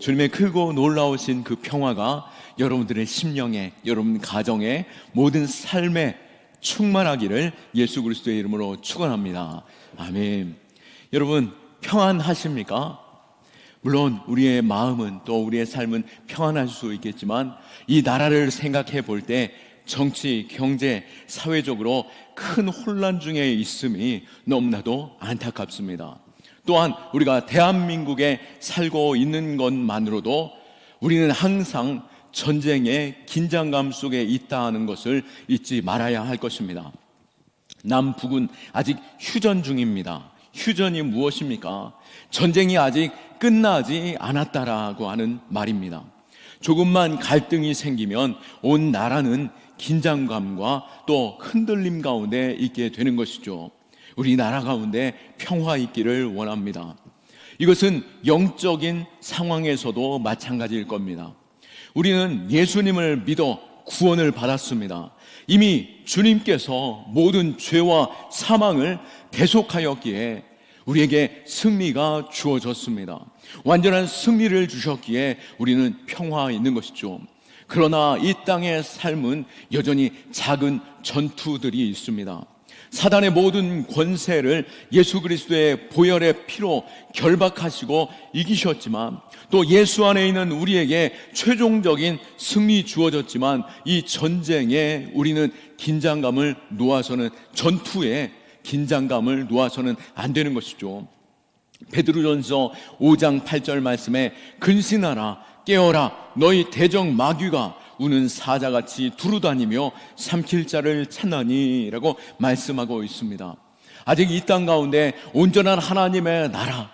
주님의 크고 놀라우신 그 평화가 여러분들의 심령에, 여러분 가정에, 모든 삶에 충만하기를 예수 그리스도의 이름으로 축원합니다. 아멘. 여러분 평안하십니까? 물론 우리의 마음은, 또 우리의 삶은 평안할 수 있겠지만 이 나라를 생각해 볼 때 정치, 경제, 사회적으로 큰 혼란 중에 있음이 너무나도 안타깝습니다. 또한 우리가 대한민국에 살고 있는 것만으로도 우리는 항상 전쟁의 긴장감 속에 있다는 것을 잊지 말아야 할 것입니다. 남북은 아직 휴전 중입니다. 휴전이 무엇입니까? 전쟁이 아직 끝나지 않았다라고 하는 말입니다. 조금만 갈등이 생기면 온 나라는 긴장감과 또 흔들림 가운데 있게 되는 것이죠. 우리나라 가운데 평화 있기를 원합니다. 이것은 영적인 상황에서도 마찬가지일 겁니다. 우리는 예수님을 믿어 구원을 받았습니다. 이미 주님께서 모든 죄와 사망을 대속하였기에 우리에게 승리가 주어졌습니다. 완전한 승리를 주셨기에 우리는 평화 있는 것이죠. 그러나 이 땅의 삶은 여전히 작은 전투들이 있습니다. 사단의 모든 권세를 예수 그리스도의 보혈의 피로 결박하시고 이기셨지만, 또 예수 안에 있는 우리에게 최종적인 승리 주어졌지만, 이 전쟁에 우리는 긴장감을 놓아서는, 전투에 긴장감을 놓아서는 안 되는 것이죠. 베드로전서 5장 8절 말씀에 근신하라, 깨어라, 너희 대적 마귀가 우는 사자같이 두루다니며 삼킬 자를 찾나니 라고 말씀하고 있습니다. 아직 이 땅 가운데 온전한 하나님의 나라,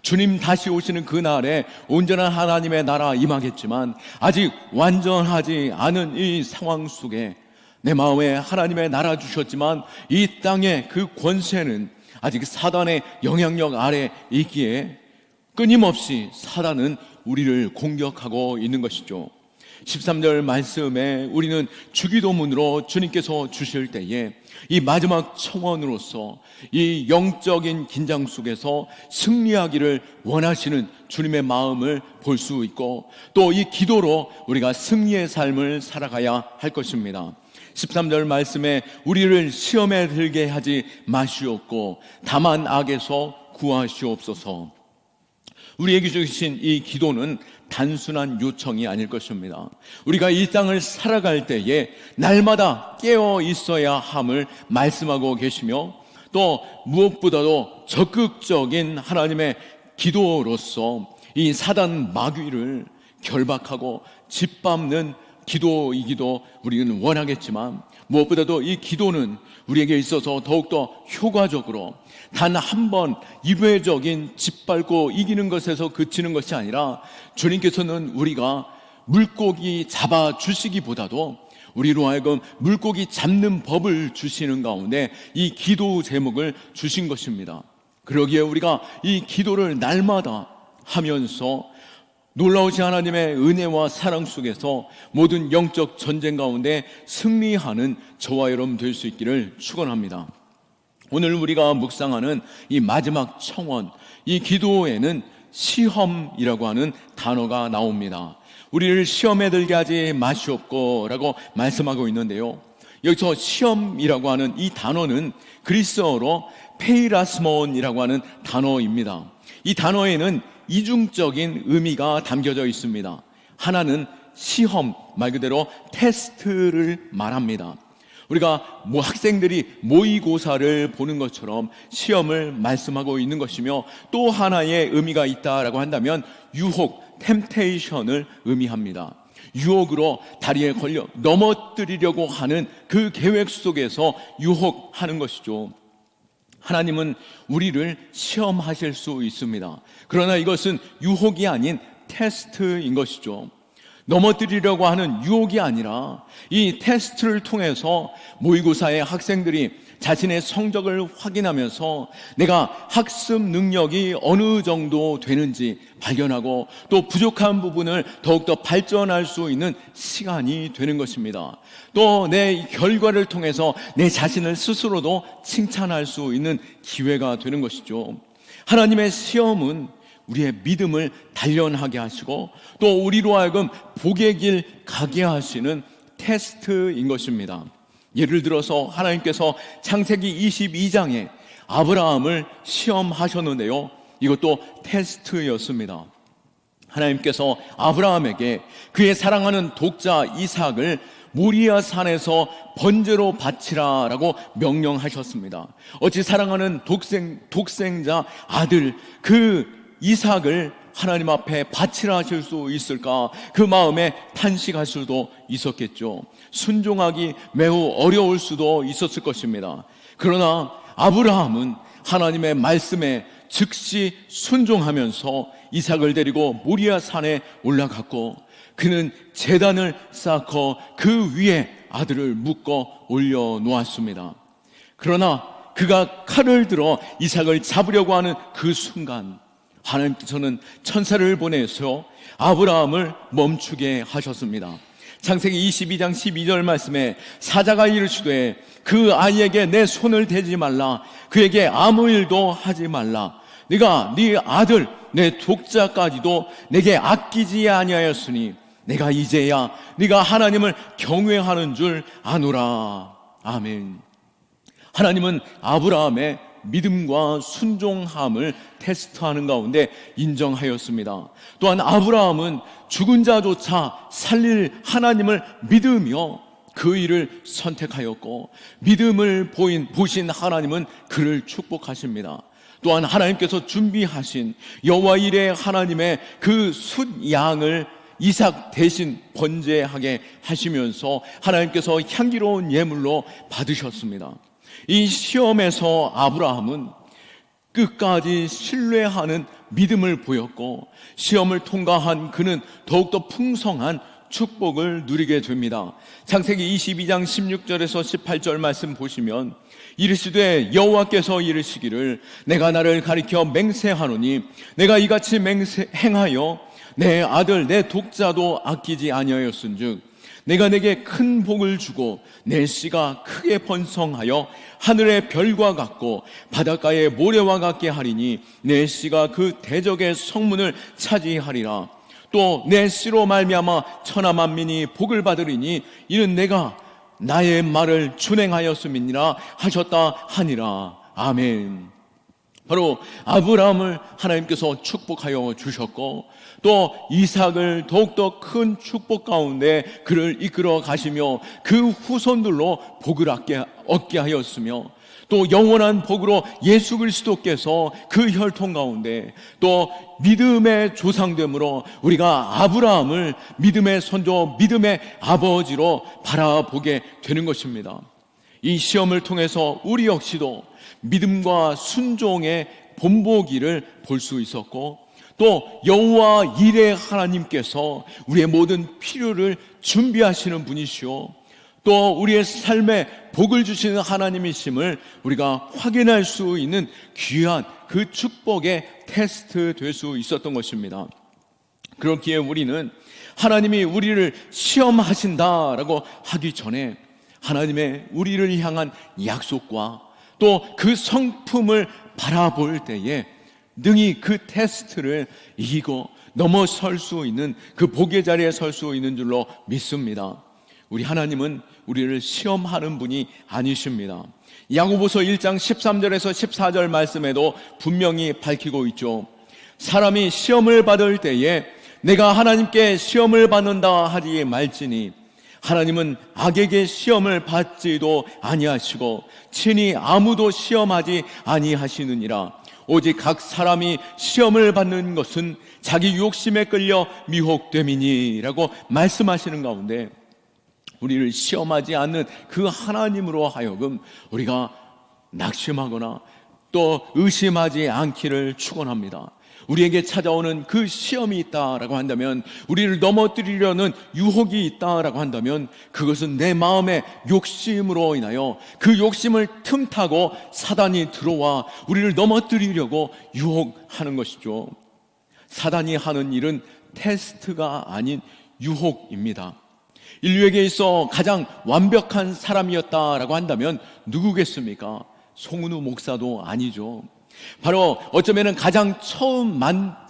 주님 다시 오시는 그 날에 온전한 하나님의 나라 임하겠지만, 아직 완전하지 않은 이 상황 속에 내 마음에 하나님의 나라 주셨지만 이 땅의 그 권세는 아직 사단의 영향력 아래 있기에 끊임없이 사단은 우리를 공격하고 있는 것이죠. 13절 말씀에 우리는 주기도문으로 주님께서 주실 때에 이 마지막 청원으로서 이 영적인 긴장 속에서 승리하기를 원하시는 주님의 마음을 볼 수 있고, 또 이 기도로 우리가 승리의 삶을 살아가야 할 것입니다. 13절 말씀에 우리를 시험에 들게 하지 마시옵고 다만 악에서 구하시옵소서. 우리에게 주신 이 기도는 단순한 요청이 아닐 것입니다. 우리가 이 땅을 살아갈 때에 날마다 깨어 있어야 함을 말씀하고 계시며, 또 무엇보다도 적극적인 하나님의 기도로서 이 사단 마귀를 결박하고 짓밟는 기도이기도 우리는 원하겠지만, 무엇보다도 이 기도는 우리에게 있어서 더욱더 효과적으로 단 한 번 이례적인 짓밟고 이기는 것에서 그치는 것이 아니라, 주님께서는 우리가 물고기 잡아 주시기보다도 우리로 하여금 물고기 잡는 법을 주시는 가운데 이 기도 제목을 주신 것입니다. 그러기에 우리가 이 기도를 날마다 하면서 놀라우신 하나님의 은혜와 사랑 속에서 모든 영적 전쟁 가운데 승리하는 저와 여러분 될 수 있기를 축원합니다. 오늘 우리가 묵상하는 이 마지막 청원, 이 기도에는 시험이라고 하는 단어가 나옵니다. 우리를 시험에 들게 하지 마시옵고 라고 말씀하고 있는데요, 여기서 시험이라고 하는 이 단어는 그리스어로 페이라스몬이라고 하는 단어입니다. 이 단어에는 이중적인 의미가 담겨져 있습니다. 하나는 시험, 말 그대로 테스트를 말합니다. 우리가 학생들이 모의고사를 보는 것처럼 시험을 말씀하고 있는 것이며, 또 하나의 의미가 있다라고 한다면 유혹, 템테이션을 의미합니다. 유혹으로 다리에 걸려 넘어뜨리려고 하는 그 계획 속에서 유혹하는 것이죠. 하나님은 우리를 시험하실 수 있습니다. 그러나 이것은 유혹이 아닌 테스트인 것이죠. 넘어뜨리려고 하는 유혹이 아니라 이 테스트를 통해서 모의고사의 학생들이 자신의 성적을 확인하면서 내가 학습 능력이 어느 정도 되는지 발견하고, 또 부족한 부분을 더욱더 발전할 수 있는 시간이 되는 것입니다. 또 내 결과를 통해서 내 자신을 스스로도 칭찬할 수 있는 기회가 되는 것이죠. 하나님의 시험은 우리의 믿음을 단련하게 하시고 또 우리로 하여금 복의 길 가게 하시는 테스트인 것입니다. 예를 들어서 하나님께서 창세기 22장에 아브라함을 시험하셨는데요, 이것도 테스트였습니다. 하나님께서 아브라함에게 그의 사랑하는 독자 이삭을 모리아 산에서 번제로 바치라라고 명령하셨습니다. 어찌 사랑하는 독생자 아들 그 이삭을 하나님 앞에 바치라 하실 수 있을까? 그 마음에 탄식할 수도 있었겠죠. 순종하기 매우 어려울 수도 있었을 것입니다. 그러나 아브라함은 하나님의 말씀에 즉시 순종하면서 이삭을 데리고 모리아 산에 올라갔고, 그는 제단을 쌓고 그 위에 아들을 묶어 올려놓았습니다. 그러나 그가 칼을 들어 이삭을 잡으려고 하는 그 순간 하나님께서는 천사를 보내서 아브라함을 멈추게 하셨습니다. 창세기 22장 12절 말씀에 사자가 이르시되 그 아이에게 내 손을 대지 말라, 그에게 아무 일도 하지 말라. 네가 네 아들 내 독자까지도 내게 아끼지 아니하였으니 내가 이제야 네가 하나님을 경외하는 줄 아노라. 아멘. 하나님은 아브라함의 믿음과 순종함을 테스트하는 가운데 인정하였습니다. 또한 아브라함은 죽은 자조차 살릴 하나님을 믿으며 그 일을 선택하였고, 믿음을 보신 하나님은 그를 축복하십니다. 또한 하나님께서 준비하신 여호와 이레 하나님의 그 숫양을 이삭 대신 번제하게 하시면서 하나님께서 향기로운 예물로 받으셨습니다. 이 시험에서 아브라함은 끝까지 신뢰하는 믿음을 보였고, 시험을 통과한 그는 더욱더 풍성한 축복을 누리게 됩니다. 창세기 22장 16절에서 18절 말씀 보시면 이르시되 여호와께서 이르시기를 내가 나를 가리켜 맹세하노니 내가 이같이 행하여 내 아들 내 독자도 아끼지 아니하였은즉 내가 내게 큰 복을 주고 내 씨가 크게 번성하여 하늘의 별과 같고 바닷가의 모래와 같게 하리니 내 씨가 그 대적의 성문을 차지하리라. 또 내 씨로 말미암아 천하 만민이 복을 받으리니 이는 내가 나의 말을 준행하였음이니라 하셨다 하니라. 아멘. 바로 아브라함을 하나님께서 축복하여 주셨고, 또 이삭을 더욱더 큰 축복 가운데 그를 이끌어 가시며 그 후손들로 복을 얻게 하였으며, 또 영원한 복으로 예수 그리스도께서 그 혈통 가운데 또 믿음의 조상됨으로 우리가 아브라함을 믿음의 선조, 믿음의 아버지로 바라보게 되는 것입니다. 이 시험을 통해서 우리 역시도 믿음과 순종의 본보기를 볼 수 있었고, 또 여호와 이레 하나님께서 우리의 모든 필요를 준비하시는 분이시오, 또 우리의 삶에 복을 주시는 하나님이심을 우리가 확인할 수 있는 귀한 그 축복의 테스트 될 수 있었던 것입니다. 그렇기에 우리는 하나님이 우리를 시험하신다라고 하기 전에 하나님의 우리를 향한 약속과 또 그 성품을 바라볼 때에 능히 그 테스트를 이기고 넘어설 수 있는 그 복의 자리에 설 수 있는 줄로 믿습니다. 우리 하나님은 우리를 시험하는 분이 아니십니다. 야고보서 1장 13절에서 14절 말씀에도 분명히 밝히고 있죠. 사람이 시험을 받을 때에 내가 하나님께 시험을 받는다 하지 말지니 하나님은 악에게 시험을 받지도 아니하시고 친히 아무도 시험하지 아니하시느니라. 오직 각 사람이 시험을 받는 것은 자기 욕심에 끌려 미혹됨이니라고 말씀하시는 가운데, 우리를 시험하지 않는 그 하나님으로 하여금 우리가 낙심하거나 또 의심하지 않기를 축원합니다. 우리에게 찾아오는 그 시험이 있다라고 한다면, 우리를 넘어뜨리려는 유혹이 있다라고 한다면, 그것은 내 마음의 욕심으로 인하여 그 욕심을 틈타고 사단이 들어와 우리를 넘어뜨리려고 유혹하는 것이죠. 사단이 하는 일은 테스트가 아닌 유혹입니다. 인류에게 있어 가장 완벽한 사람이었다라고 한다면 누구겠습니까? 송은우 목사도 아니죠. 바로 어쩌면 가장 처음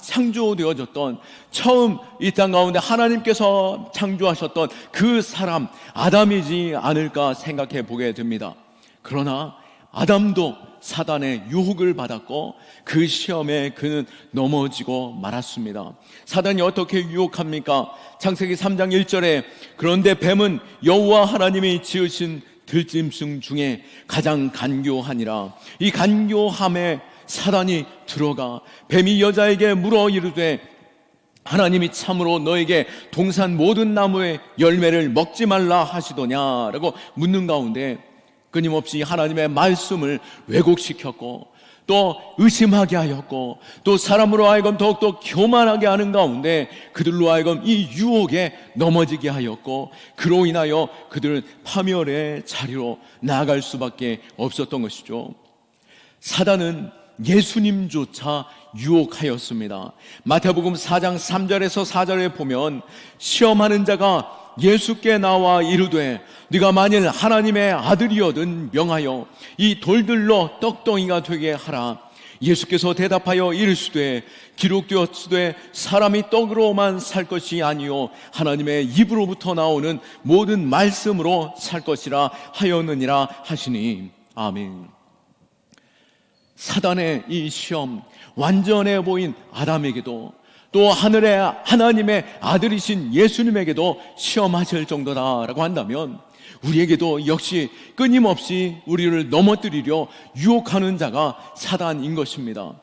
창조되어졌던, 처음 이 땅 가운데 하나님께서 창조하셨던 그 사람 아담이지 않을까 생각해 보게 됩니다. 그러나 아담도 사단의 유혹을 받았고 그 시험에 그는 넘어지고 말았습니다. 사단이 어떻게 유혹합니까? 창세기 3장 1절에 그런데 뱀은 여호와 하나님이 지으신 들짐승 중에 가장 간교하니라. 이 간교함에 사단이 들어가 뱀이 여자에게 물어 이르되 하나님이 참으로 너에게 동산 모든 나무의 열매를 먹지 말라 하시더냐라고 묻는 가운데 끊임없이 하나님의 말씀을 왜곡시켰고 또 의심하게 하였고 또 사람으로 하여금 더욱더 교만하게 하는 가운데 그들로 하여금 이 유혹에 넘어지게 하였고 그로 인하여 그들은 파멸의 자리로 나아갈 수밖에 없었던 것이죠. 사단은 예수님조차 유혹하였습니다. 마태복음 4장 3절에서 4절에 보면 시험하는 자가 예수께 나와 이르되 네가 만일 하나님의 아들이거든 명하여 이 돌들로 떡덩이가 되게 하라. 예수께서 대답하여 이르시되 기록되었으되 사람이 떡으로만 살 것이 아니요 하나님의 입으로부터 나오는 모든 말씀으로 살 것이라 하였느니라 하시니. 아멘. 사단의 이 시험, 완전해 보인 아담에게도 또 하늘의 하나님의 아들이신 예수님에게도 시험하실 정도다라고 한다면 우리에게도 역시 끊임없이 우리를 넘어뜨리려 유혹하는 자가 사단인 것입니다.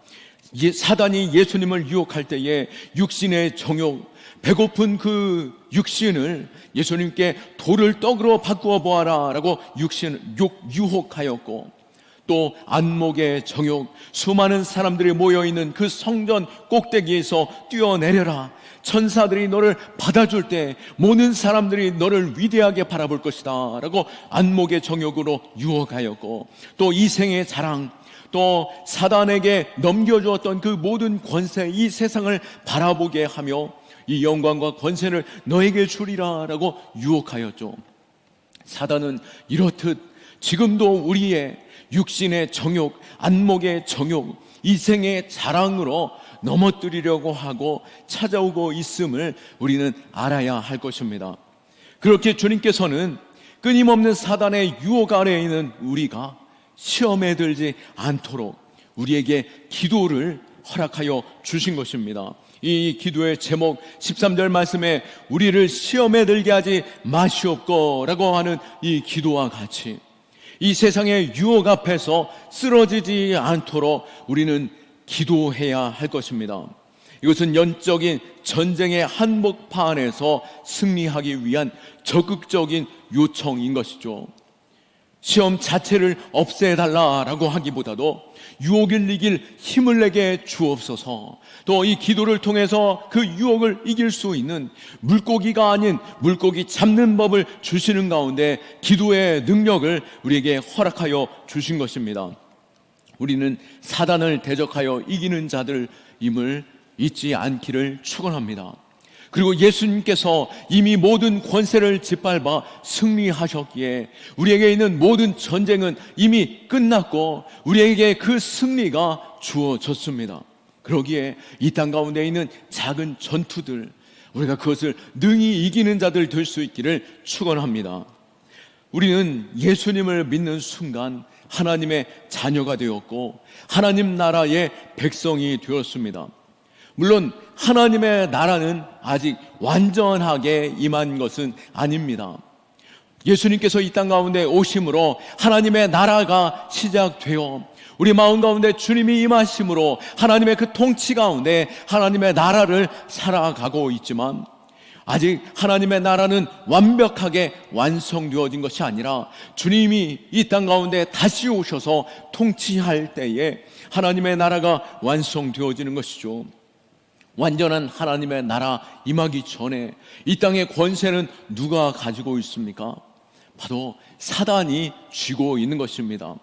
사단이 예수님을 유혹할 때에 육신의 정욕, 배고픈 그 육신을 예수님께 돌을 떡으로 바꾸어 보아라 라고 유혹하였고 또 안목의 정욕, 수많은 사람들이 모여있는 그 성전 꼭대기에서 뛰어내려라. 천사들이 너를 받아줄 때 모든 사람들이 너를 위대하게 바라볼 것이다 라고 안목의 정욕으로 유혹하였고 또 이생의 자랑, 또 사단에게 넘겨주었던 그 모든 권세, 이 세상을 바라보게 하며 이 영광과 권세를 너에게 주리라 라고 유혹하였죠. 사단은 이렇듯 지금도 우리의 육신의 정욕, 안목의 정욕, 이생의 자랑으로 넘어뜨리려고 하고 찾아오고 있음을 우리는 알아야 할 것입니다. 그렇게 주님께서는 끊임없는 사단의 유혹 아래에 있는 우리가 시험에 들지 않도록 우리에게 기도를 허락하여 주신 것입니다. 이 기도의 제목 13절 말씀에 우리를 시험에 들게 하지 마시옵고라고 하는 이 기도와 같이 이 세상의 유혹 앞에서 쓰러지지 않도록 우리는 기도해야 할 것입니다. 이것은 영적인 전쟁의 한복판 안에서 승리하기 위한 적극적인 요청인 것이죠. 시험 자체를 없애달라라고 하기보다도 유혹을 이길 힘을 내게 주옵소서. 또 이 기도를 통해서 그 유혹을 이길 수 있는 물고기가 아닌 물고기 잡는 법을 주시는 가운데 기도의 능력을 우리에게 허락하여 주신 것입니다. 우리는 사단을 대적하여 이기는 자들임을 잊지 않기를 축원합니다. 그리고 예수님께서 이미 모든 권세를 짓밟아 승리하셨기에 우리에게 있는 모든 전쟁은 이미 끝났고 우리에게 그 승리가 주어졌습니다. 그러기에 이 땅 가운데 있는 작은 전투들, 우리가 그것을 능히 이기는 자들 될 수 있기를 축원합니다. 우리는 예수님을 믿는 순간 하나님의 자녀가 되었고 하나님 나라의 백성이 되었습니다. 물론 하나님의 나라는 아직 완전하게 임한 것은 아닙니다. 예수님께서 이 땅 가운데 오심으로 하나님의 나라가 시작되어 우리 마음 가운데 주님이 임하심으로 하나님의 그 통치 가운데 하나님의 나라를 살아가고 있지만 아직 하나님의 나라는 완벽하게 완성되어진 것이 아니라 주님이 이 땅 가운데 다시 오셔서 통치할 때에 하나님의 나라가 완성되어지는 것이죠. 완전한 하나님의 나라 임하기 전에 이 땅의 권세는 누가 가지고 있습니까? 바로 사단이 쥐고 있는 것입니다.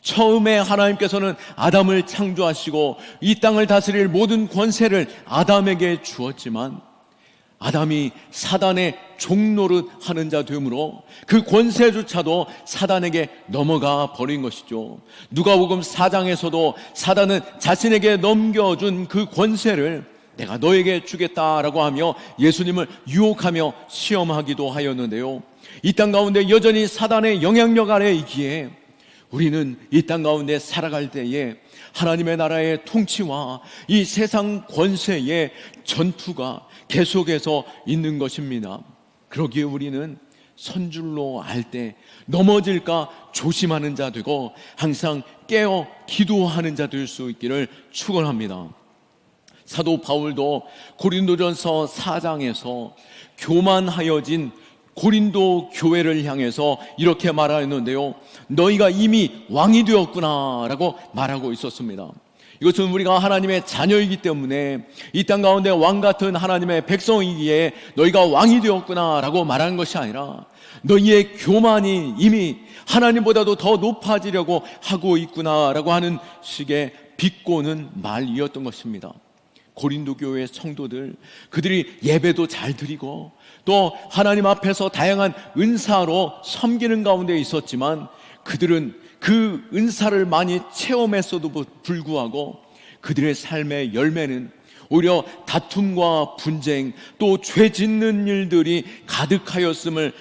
처음에 하나님께서는 아담을 창조하시고 이 땅을 다스릴 모든 권세를 아담에게 주었지만 아담이 사단의 종노릇 하는 자 되므로 그 권세조차도 사단에게 넘어가 버린 것이죠. 누가복음 4장에서도 사단은 자신에게 넘겨준 그 권세를 내가 너에게 주겠다라고 하며 예수님을 유혹하며 시험하기도 하였는데요. 이 땅 가운데 여전히 사단의 영향력 아래에 있기에 우리는 이 땅 가운데 살아갈 때에 하나님의 나라의 통치와 이 세상 권세의 전투가 계속해서 있는 것입니다. 그러기에 우리는 선줄로 알 때 넘어질까 조심하는 자 되고 항상 깨어 기도하는 자 될 수 있기를 축원합니다. 사도 바울도 고린도전서 4장에서 교만하여진 고린도 교회를 향해서 이렇게 말하였는데요, 너희가 이미 왕이 되었구나 라고 말하고 있었습니다. 이것은 우리가 하나님의 자녀이기 때문에 이 땅 가운데 왕같은 하나님의 백성이기에 너희가 왕이 되었구나 라고 말하는 것이 아니라 너희의 교만이 이미 하나님보다도 더 높아지려고 하고 있구나 라고 하는 식의 비꼬는 말이었던 것입니다. 고린도 교회의 성도들, 그들이 예배도 잘 드리고 또 하나님 앞에서 다양한 은사로 섬기는 가운데 있었지만 그들은 그 은사를 많이 체험했어도 불구하고 그들의 삶의 열매는 오히려 다툼과 분쟁 또 죄 짓는 일들이 가득하였음을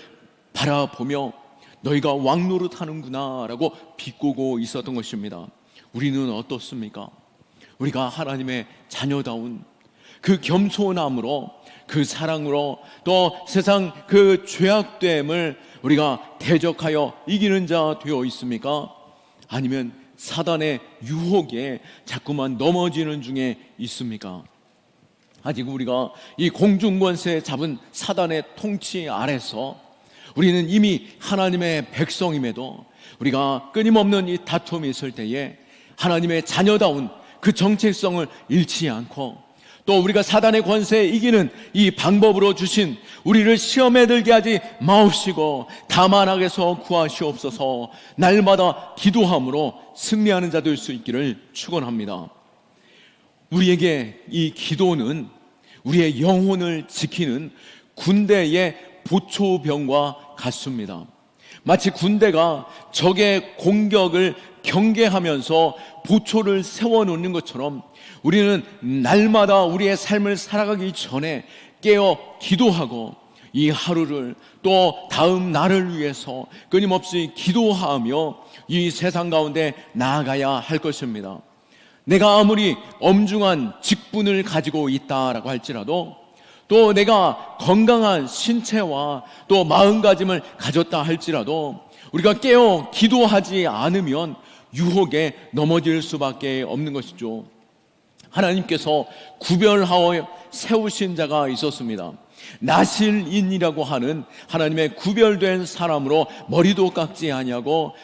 바라보며 너희가 왕노릇하는구나 라고 비꼬고 있었던 것입니다. 우리는 어떻습니까? 우리가 하나님의 자녀다운 그 겸손함으로 그 사랑으로 또 세상 그 죄악됨을 우리가 대적하여 이기는 자 되어 있습니까? 아니면 사단의 유혹에 자꾸만 넘어지는 중에 있습니까? 아직 우리가 이 공중권세 잡은 사단의 통치 아래서 우리는 이미 하나님의 백성임에도 우리가 끊임없는 이 다툼이 있을 때에 하나님의 자녀다운 그 정체성을 잃지 않고 또 우리가 사단의 권세에 이기는 이 방법으로 주신 우리를 시험에 들게 하지 마옵시고 다만 악에서 구하시옵소서 날마다 기도함으로 승리하는 자 될 수 있기를 축원합니다. 우리에게 이 기도는 우리의 영혼을 지키는 군대의 보초병과 같습니다. 마치 군대가 적의 공격을 경계하면서 보초를 세워놓는 것처럼 우리는 날마다 우리의 삶을 살아가기 전에 깨어 기도하고 이 하루를 또 다음 날을 위해서 끊임없이 기도하며 이 세상 가운데 나아가야 할 것입니다. 내가 아무리 엄중한 직분을 가지고 있다라고 할지라도 또 내가 건강한 신체와 또 마음가짐을 가졌다 할지라도 우리가 깨어 기도하지 않으면 유혹에 넘어질 수밖에 없는 것이죠. 하나님께서 구별하여 세우신 자가 있었습니다. 나실인이라고 하는 하나님의 구별된 사람으로 머리도 깎지 아니하고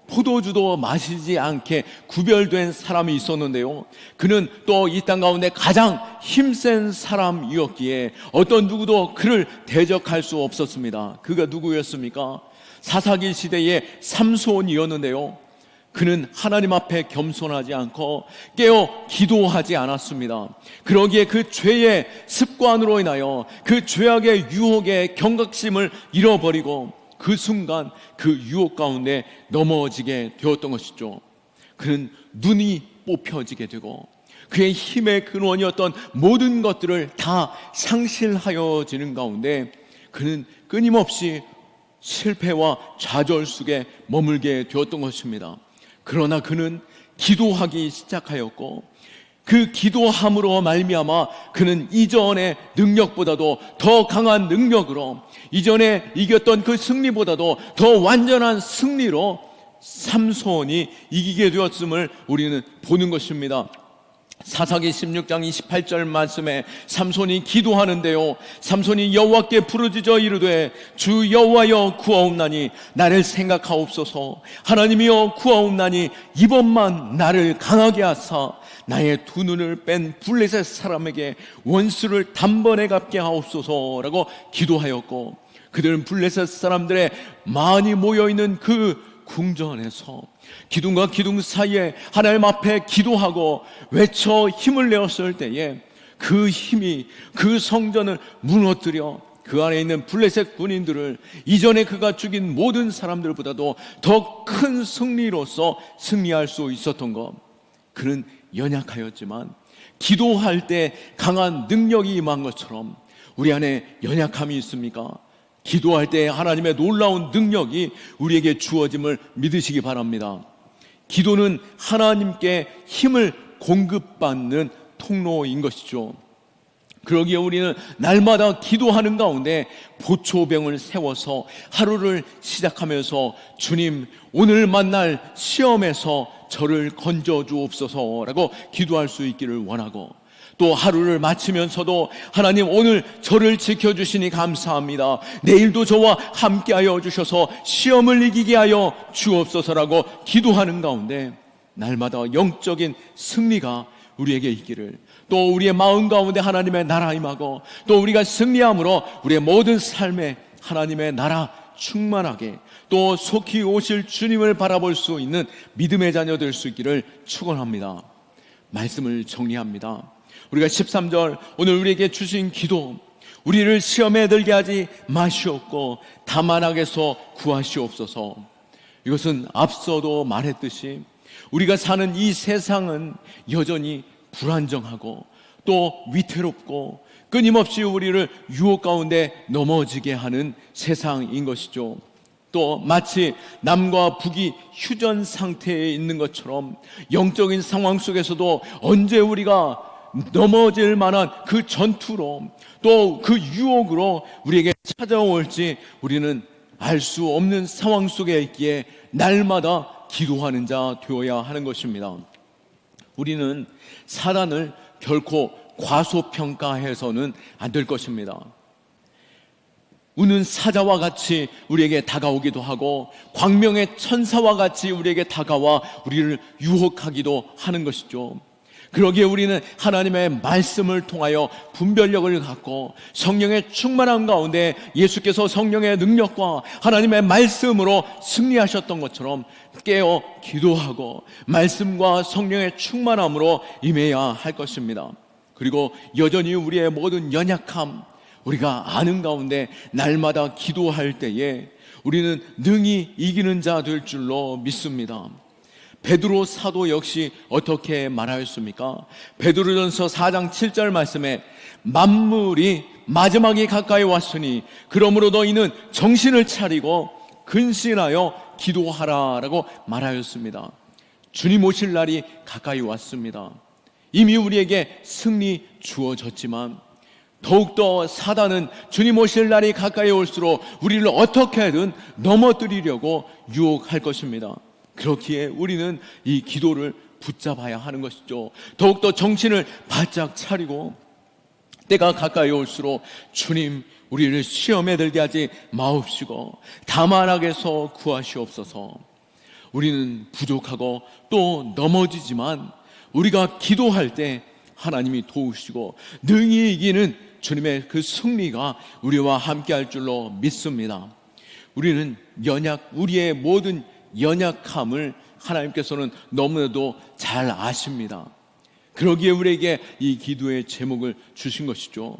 포도주도 마시지 않게 구별된 사람이 있었는데요, 그는 또 이 땅 가운데 가장 힘센 사람이었기에 어떤 누구도 그를 대적할 수 없었습니다. 그가 누구였습니까? 사사기 시대의 삼손이었는데요, 그는 하나님 앞에 겸손하지 않고 깨어 기도하지 않았습니다. 그러기에 그 죄의 습관으로 인하여 그 죄악의 유혹의 경각심을 잃어버리고 그 순간 그 유혹 가운데 넘어지게 되었던 것이죠. 그는 눈이 뽑혀지게 되고 그의 힘의 근원이었던 모든 것들을 다 상실하여지는 가운데 그는 끊임없이 실패와 좌절 속에 머물게 되었던 것입니다. 그러나 그는 기도하기 시작하였고 그 기도함으로 말미암아 그는 이전의 능력보다도 더 강한 능력으로 이전에 이겼던 그 승리보다도 더 완전한 승리로 삼손이 이기게 되었음을 우리는 보는 것입니다. 사사기 16장 28절 말씀에 삼손이 기도하는데요, 삼손이 여호와께 부르짖어 이르되 주 여호와여 구하옵나니 나를 생각하옵소서. 하나님이여 구하옵나니 이번만 나를 강하게 하사 나의 두 눈을 뺀 블레셋 사람에게 원수를 단번에 갚게 하옵소서라고 기도하였고, 그들은 블레셋 사람들의 많이 모여있는 그 궁전에서 기둥과 기둥 사이에 하나님 앞에 기도하고 외쳐 힘을 내었을 때에 그 힘이 그 성전을 무너뜨려 그 안에 있는 블레셋 군인들을 이전에 그가 죽인 모든 사람들보다도 더 큰 승리로서 승리할 수 있었던 것. 그는 연약하였지만 기도할 때 강한 능력이 임한 것처럼 우리 안에 연약함이 있습니까? 기도할 때 하나님의 놀라운 능력이 우리에게 주어짐을 믿으시기 바랍니다. 기도는 하나님께 힘을 공급받는 통로인 것이죠. 그러기에 우리는 날마다 기도하는 가운데 보초병을 세워서 하루를 시작하면서 주님, 오늘 만날 시험에서 저를 건져 주옵소서라고 기도할 수 있기를 원하고, 또 하루를 마치면서도 하나님, 오늘 저를 지켜주시니 감사합니다. 내일도 저와 함께하여 주셔서 시험을 이기게 하여 주옵소서라고 기도하는 가운데 날마다 영적인 승리가 우리에게 있기를, 또 우리의 마음 가운데 하나님의 나라 임하고, 또 우리가 승리함으로 우리의 모든 삶에 하나님의 나라 충만하게, 또 속히 오실 주님을 바라볼 수 있는 믿음의 자녀 될 수 있기를 축원합니다. 말씀을 정리합니다. 우리가 13절, 오늘 우리에게 주신 기도, 우리를 시험에 들게 하지 마시옵고 다만 악에서 구하시옵소서. 이것은 앞서도 말했듯이 우리가 사는 이 세상은 여전히 불안정하고 또 위태롭고 끊임없이 우리를 유혹 가운데 넘어지게 하는 세상인 것이죠. 또 마치 남과 북이 휴전 상태에 있는 것처럼 영적인 상황 속에서도 언제 우리가 넘어질 만한 그 전투로, 또 그 유혹으로 우리에게 찾아올지 우리는 알 수 없는 상황 속에 있기에 날마다 기도하는 자 되어야 하는 것입니다. 우리는 사단을 결코 과소평가해서는 안 될 것입니다. 우는 사자와 같이 우리에게 다가오기도 하고 광명의 천사와 같이 우리에게 다가와 우리를 유혹하기도 하는 것이죠. 그러기에 우리는 하나님의 말씀을 통하여 분별력을 갖고 성령의 충만함 가운데 예수께서 성령의 능력과 하나님의 말씀으로 승리하셨던 것처럼 깨어 기도하고 말씀과 성령의 충만함으로 임해야 할 것입니다. 그리고 여전히 우리의 모든 연약함, 우리가 아는 가운데 날마다 기도할 때에 우리는 능히 이기는 자 될 줄로 믿습니다. 베드로 사도 역시 어떻게 말하였습니까? 베드로전서 4장 7절 말씀에 만물이 마지막이 가까이 왔으니 그러므로 너희는 정신을 차리고 근신하여 기도하라라고 말하였습니다. 주님 오실 날이 가까이 왔습니다. 이미 우리에게 승리 주어졌지만 더욱더 사단은 주님 오실 날이 가까이 올수록 우리를 어떻게든 넘어뜨리려고 유혹할 것입니다. 그렇기에 우리는 이 기도를 붙잡아야 하는 것이죠. 더욱더 정신을 바짝 차리고 때가 가까이 올수록 주님, 우리를 시험에 들게 하지 마옵시고 다만 악에서 구하시옵소서. 우리는 부족하고 또 넘어지지만 우리가 기도할 때 하나님이 도우시고 능히 이기는 주님의 그 승리가 우리와 함께 할 줄로 믿습니다. 우리는 우리의 모든 연약함을 하나님께서는 너무나도 잘 아십니다. 그러기에 우리에게 이 기도의 제목을 주신 것이죠.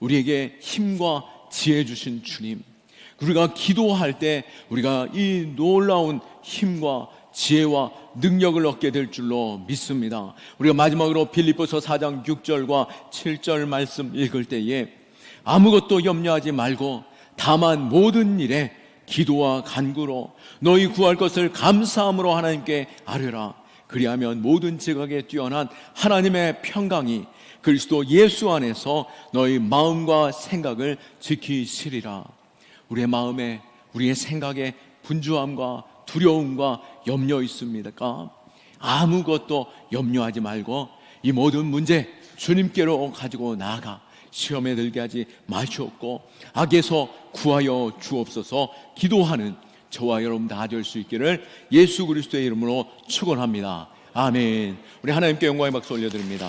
우리에게 힘과 지혜 주신 주님, 우리가 기도할 때 우리가 이 놀라운 힘과 지혜와 능력을 얻게 될 줄로 믿습니다. 우리가 마지막으로 빌립보서 4장 6절과 7절 말씀 읽을 때에 아무것도 염려하지 말고 다만 모든 일에 기도와 간구로 너희 구할 것을 감사함으로 하나님께 아뢰라. 그리하면 모든 지각에 뛰어난 하나님의 평강이 그리스도 예수 안에서 너희 마음과 생각을 지키시리라. 우리의 마음에, 우리의 생각에 분주함과 두려움과 염려 있습니까? 아무것도 염려하지 말고 이 모든 문제 주님께로 가지고 나아가 시험에 들게 하지 마시옵고 악에서 구하여 주옵소서. 기도하는 저와 여러분 다 될 수 있기를 예수 그리스도의 이름으로 축원합니다. 아멘. 우리 하나님께 영광의 박수 올려드립니다.